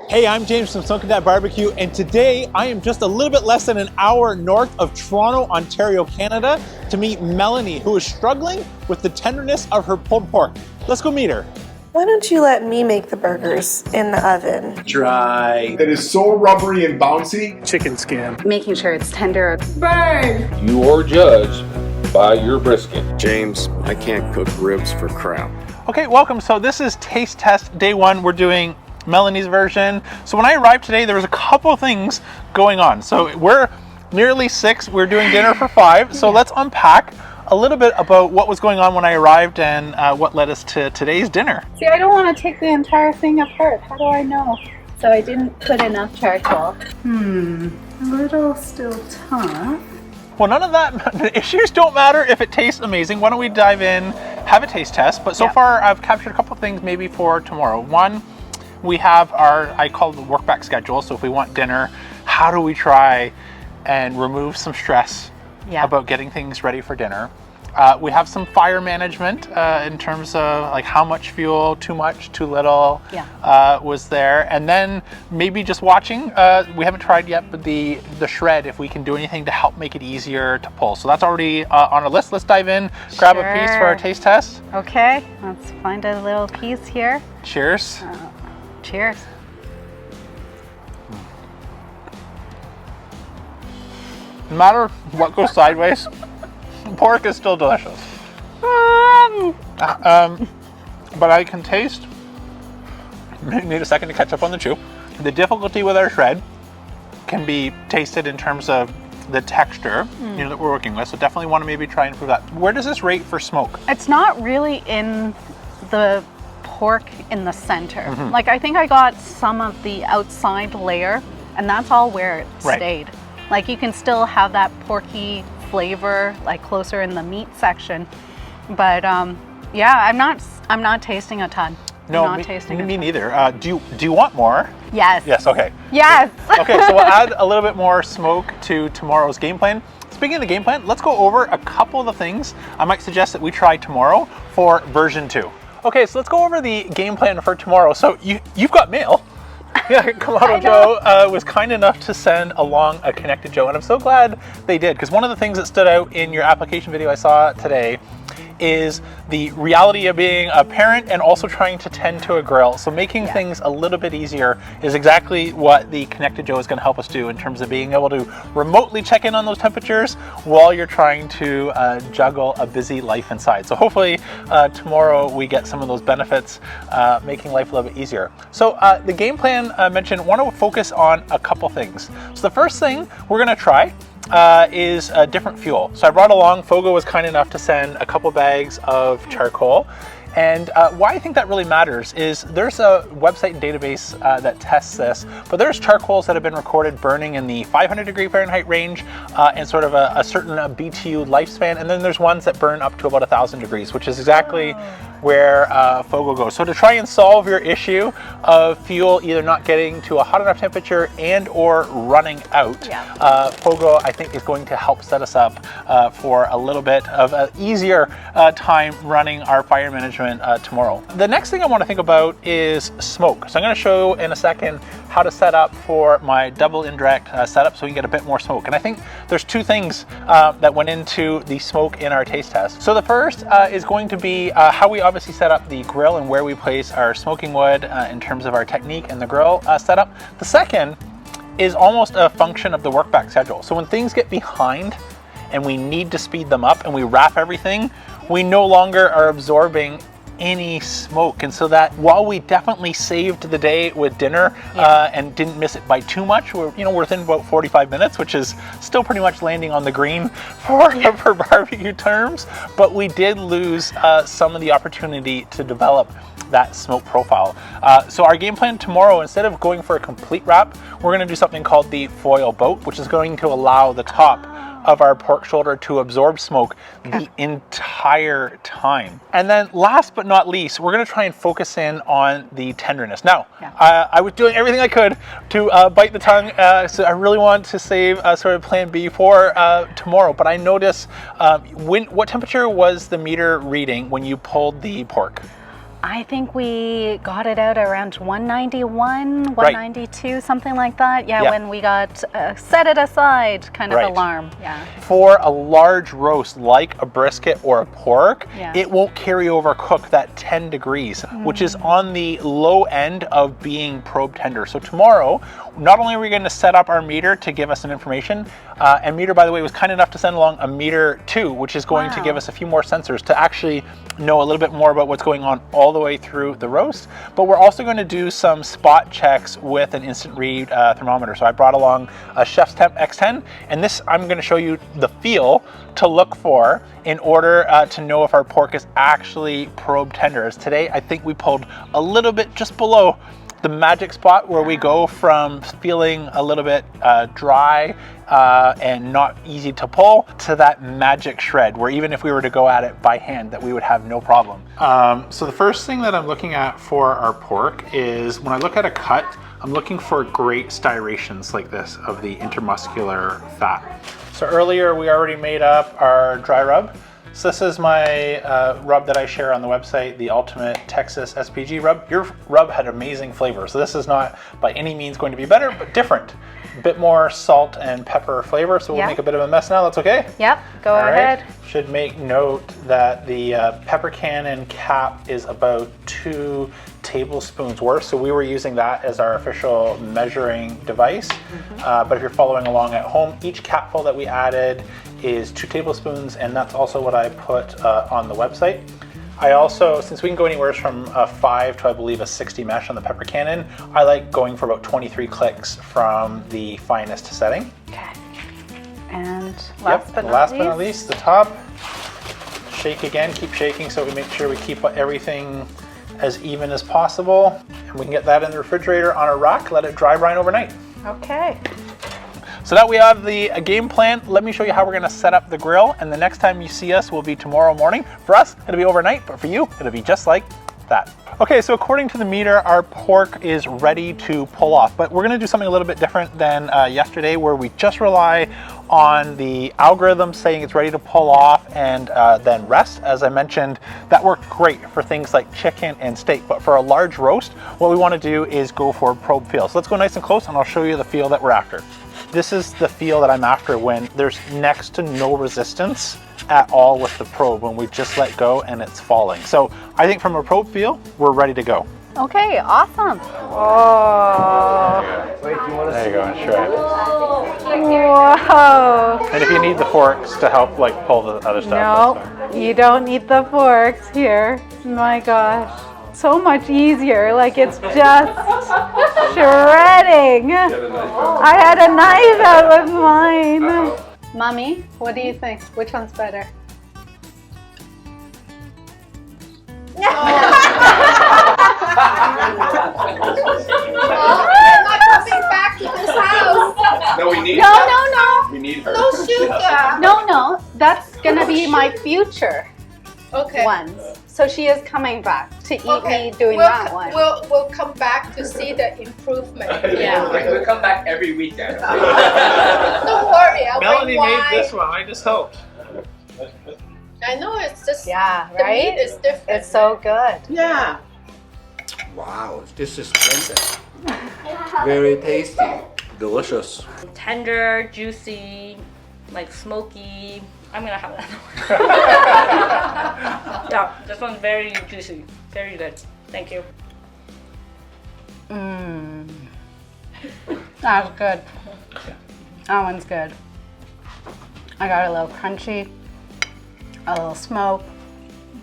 Hey, I'm James from Smoking That Barbecue, and today I am just a little bit less than an hour north of Toronto, Ontario, Canada, to meet Melanie, who is struggling with the tenderness of her pulled pork. Let's go meet her. Why don't you let me make the burgers in the oven? Dry. That is so rubbery and bouncy. Chicken skin. Making sure it's tender. Burn! You are judged by your brisket. James, I can't cook ribs for crap. Okay, welcome. So this is taste test day one. We're doing Melanie's version. So when I arrived today, there was a couple of things going on. So we're nearly 6. We're doing dinner for 5. So let's unpack a little bit about what was going on when I arrived and what led us to today's dinner. See, I don't want to take the entire thing apart. How do I know? So I didn't put enough charcoal. A little still tough. Well, none of that, the issues don't matter if it tastes amazing. Why don't we dive in, have a taste test. But so far I've captured a couple of things maybe for tomorrow. One, we have our, I call it the work back schedule. So if we want dinner, how do we try and remove some stress about getting things ready for dinner? We have some fire management in terms of like how much fuel, too much, too little was there. And then maybe just watching, we haven't tried yet, but the shred, if we can do anything to help make it easier to pull. So that's already on our list. Let's dive in, grab a piece for our taste test. Okay, let's find a little piece here. Cheers. Cheers. No matter what goes sideways, pork is still delicious. But I can taste, need a second to catch up on the chew. The difficulty with our shred can be tasted in terms of the texture that we're working with. So definitely want to maybe try and improve that. Where does this rate for smoke? It's not really in the pork in the center. Like I think I got some of the outside layer and that's all where it stayed. Like you can still have that porky flavor like closer in the meat section, but yeah, I'm not tasting a ton. No, me neither. Do you want more? Yes. Yes. Okay. Yes. Okay, so we'll add a little bit more smoke to tomorrow's game plan. Speaking of the game plan, let's go over a couple of the things I might suggest that we try tomorrow for version 2. Okay, so let's go over the game plan for tomorrow. So you've got mail. Yeah, Kamado Joe was kind enough to send along a Connected Joe, and I'm so glad they did, because one of the things that stood out in your application video I saw today is the reality of being a parent and also trying to tend to a grill. So making things a little bit easier is exactly what the Connected Joe is going to help us do in terms of being able to remotely check in on those temperatures while you're trying to juggle a busy life inside. So hopefully tomorrow we get some of those benefits, making life a little bit easier. So the game plan I mentioned, want to focus on a couple things. So the first thing we're going to try is a different fuel. So I brought along, Fogo was kind enough to send a couple bags of charcoal. And why I think that really matters is there's a website and database that tests this, but there's charcoals that have been recorded burning in the 500 degree Fahrenheit range and sort of a certain BTU lifespan. And then there's ones that burn up to about 1,000 degrees, which is exactly where Fogo goes. So to try and solve your issue of fuel either not getting to a hot enough temperature and or running out, Fogo I think is going to help set us up for a little bit of an easier time running our fire management tomorrow. The next thing I want to think about is smoke. So I'm going to show in a second how to set up for my double indirect setup so we can get a bit more smoke. And I think there's 2 things that went into the smoke in our taste test. So the first is going to be how we obviously set up the grill and where we place our smoking wood in terms of our technique and the grill setup. The second is almost a function of the work back schedule. So when things get behind and we need to speed them up and we wrap everything, we no longer are absorbing any smoke. And so that while we definitely saved the day with dinner and didn't miss it by too much, we're within about 45 minutes, which is still pretty much landing on the green for barbecue terms, but we did lose some of the opportunity to develop that smoke profile. So our game plan tomorrow, instead of going for a complete wrap, we're going to do something called the foil boat, which is going to allow the top of our pork shoulder to absorb smoke the entire time. And then last but not least, we're going to try and focus in on the tenderness. Now, I was doing everything I could to bite the tongue, so I really want to save sort of plan B for tomorrow, but I noticed what temperature was the meter reading when you pulled the pork? I think we got it out around 191, 192, something like that. Yeah, when we got set it aside kind of alarm. Yeah. For a large roast like a brisket or a pork, it won't carry over cook that 10 degrees, which is on the low end of being probe tender. So tomorrow, not only are we going to set up our meter to give us some information, and meter, by the way, was kind enough to send along a meter too, which is going to give us a few more sensors to actually know a little bit more about what's going on all the way through the roast. But we're also going to do some spot checks with an instant read thermometer. So I brought along a Chef's Temp X10, and this I'm going to show you the feel to look for in order to know if our pork is actually probe tender. As today, I think we pulled a little bit just below the magic spot where we go from feeling a little bit dry and not easy to pull to that magic shred where even if we were to go at it by hand that we would have no problem. So the first thing that I'm looking at for our pork is when I look at a cut, I'm looking for great striations like this of the intermuscular fat. So earlier we already made up our dry rub. So this is my rub that I share on the website, the Ultimate Texas SPG rub. Your rub had amazing flavor. So this is not by any means going to be better, but different. A bit more salt and pepper flavor. So we'll make a bit of a mess now. That's okay? Yep, go ahead. Should make note that the pepper cannon cap is about 2 tablespoons worth. So we were using that as our official measuring device. But if you're following along at home, each capful that we added is 2 tablespoons, and that's also what I put on the website. I also, since we can go anywhere from a 5 to I believe a 60 mesh on the pepper cannon, I like going for about 23 clicks from the finest setting. Okay. And last but not least, the top. Shake again, keep shaking so we make sure we keep everything as even as possible. And we can get that in the refrigerator on a rack, let it dry brine overnight. Okay. So now we have the game plan. Let me show you how we're gonna set up the grill, and the next time you see us will be tomorrow morning. For us, it'll be overnight, but for you, it'll be just like that. Okay, so according to the meter, our pork is ready to pull off, but we're gonna do something a little bit different than yesterday, where we just rely on the algorithm saying it's ready to pull off and then rest. As I mentioned, that worked great for things like chicken and steak, but for a large roast, what we wanna do is go for probe feel. So let's go nice and close and I'll show you the feel that we're after. This is the feel that I'm after when there's next to no resistance at all with the probe, when we just let go and it's falling. So I think from a probe feel, we're ready to go. Okay, awesome. Oh. There you go, and shred. Whoa. And if you need the forks to help like pull the other stuff. No, you don't need the forks here. My gosh. So much easier, like it's just shredding. I had a knife out with mine. Mommy, what do you think? Which one's better? We're not coming back to this house. No, we need No. We need her. No sugar. No, that's gonna be my future Okay. ones. So she is coming back to eat me doing we'll that one. We'll come back to see the improvement. Yeah. We'll come back every weekend. Don't worry, I'll Melanie bring wine. made this one, I just helped. I know it's just Yeah, the right? meat is different. It's so good. Yeah. Wow, this is splendid. Very tasty. Delicious. Tender, juicy, like smoky. I'm gonna have that. Yeah, this one's very juicy, very good. Thank you. That's good. That one's good. I got a little crunchy, a little smoke,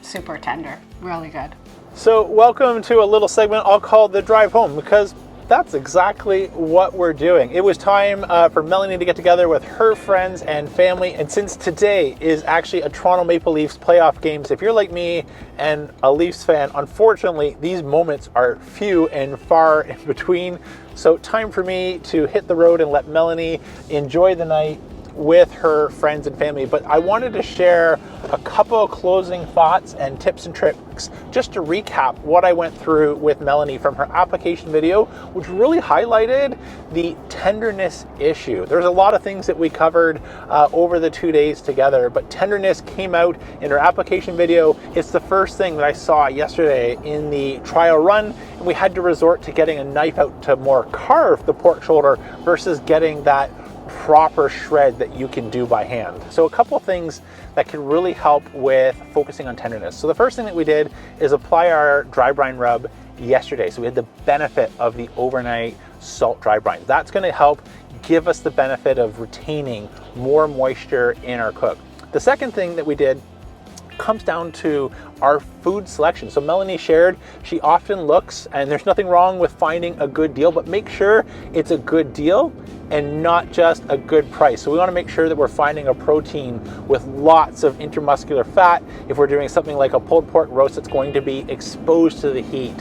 super tender, really good. So welcome to a little segment I'll call the drive home, because that's exactly what we're doing. It was time for Melanie to get together with her friends and family, and since today is actually a Toronto Maple Leafs playoff games, if you're like me and a Leafs fan, unfortunately these moments are few and far in between. So time for me to hit the road and let Melanie enjoy the night with her friends and family, but I wanted to share a couple of closing thoughts and tips and tricks just to recap what I went through with Melanie from her application video, which really highlighted the tenderness issue. There's a lot of things that we covered over the 2 days together, but tenderness came out in her application video. It's the first thing that I saw yesterday in the trial run, and we had to resort to getting a knife out to more carve the pork shoulder versus getting that proper shred that you can do by hand. So a couple of things that can really help with focusing on tenderness. So the first thing that we did is apply our dry brine rub yesterday. So we had the benefit of the overnight salt dry brine. That's going to help give us the benefit of retaining more moisture in our cook. The second thing that we did comes down to our food selection. So Melanie shared, she often looks, and there's nothing wrong with finding a good deal, but make sure it's a good deal and not just a good price. So we want to make sure that we're finding a protein with lots of intermuscular fat. If we're doing something like a pulled pork roast, it's going to be exposed to the heat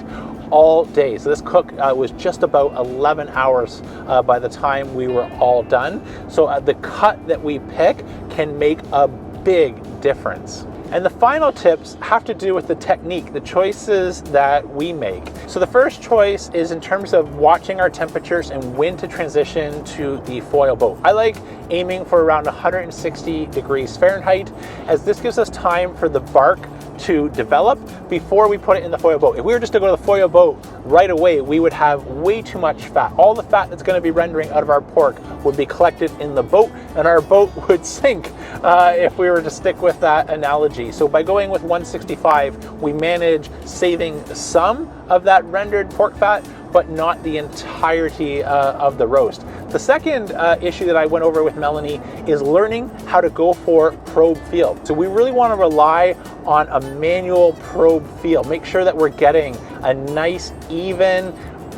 all day. So this cook was just about 11 hours by the time we were all done. So the cut that we pick can make a big difference. And the final tips have to do with the technique, the choices that we make. So the first choice is in terms of watching our temperatures and when to transition to the foil boat. I like aiming for around 160 degrees Fahrenheit, as this gives us time for the bark to develop before we put it in the foil boat. If we were just to go to the foil boat right away, we would have way too much fat. All the fat that's going to be rendering out of our pork would be collected in the boat, and our boat would sink if we were to stick with that analogy. So by going with 165, we manage saving some of that rendered pork fat, but not the entirety of the roast. The second issue that I went over with Melanie is learning how to go for probe feel. So we really want to rely on a manual probe feel. Make sure that we're getting a nice, even,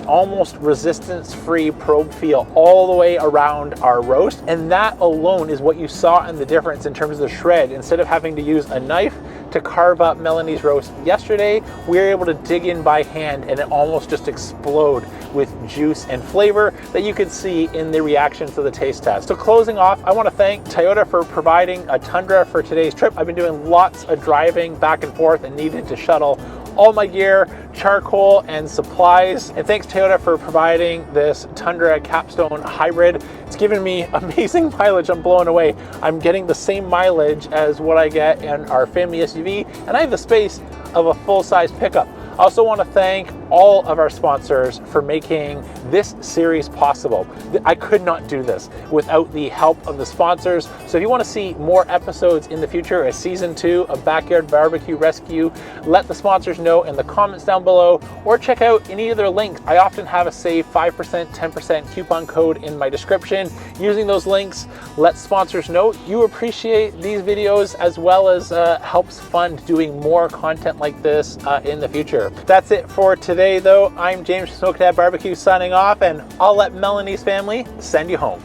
almost resistance-free probe feel all the way around our roast. And that alone is what you saw in the difference in terms of the shred. Instead of having to use a knife to carve up Melanie's roast yesterday, we were able to dig in by hand and it almost just explode with juice and flavor that you could see in the reactions to the taste test. So closing off, I want to thank Toyota for providing a Tundra for today's trip. I've been doing lots of driving back and forth and needed to shuttle all my gear, charcoal, and supplies. And thanks Toyota for providing this Tundra Capstone Hybrid. It's given me amazing mileage. I'm blown away. I'm getting the same mileage as what I get in our family SUV, and I have the space of a full-size pickup. I also want to thank all of our sponsors for making this series possible. I could not do this without the help of the sponsors. So if you want to see more episodes in the future, a season 2 of Backyard BBQ Rescue, let the sponsors know in the comments down below, or check out any of their links. I often have a save 5%, 10% coupon code in my description. Using those links, let sponsors know you appreciate these videos, as well as helps fund doing more content like this in the future. That's it for today, though. I'm James from Smoke Dad Barbecue signing off, and I'll let Melanie's family send you home.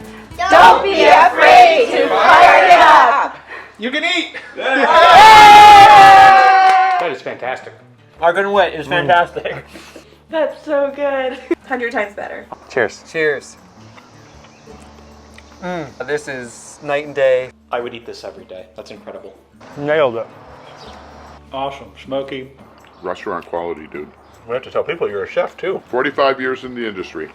Don't be afraid to fire it up. You can eat! That is fantastic. Argon and wet is fantastic. That's so good. 100 times better. Cheers. Cheers. This is night and day. I would eat this every day. That's incredible. Nailed it. Awesome. Smoky. Restaurant quality, dude. We have to tell people you're a chef, too. 45 years in the industry.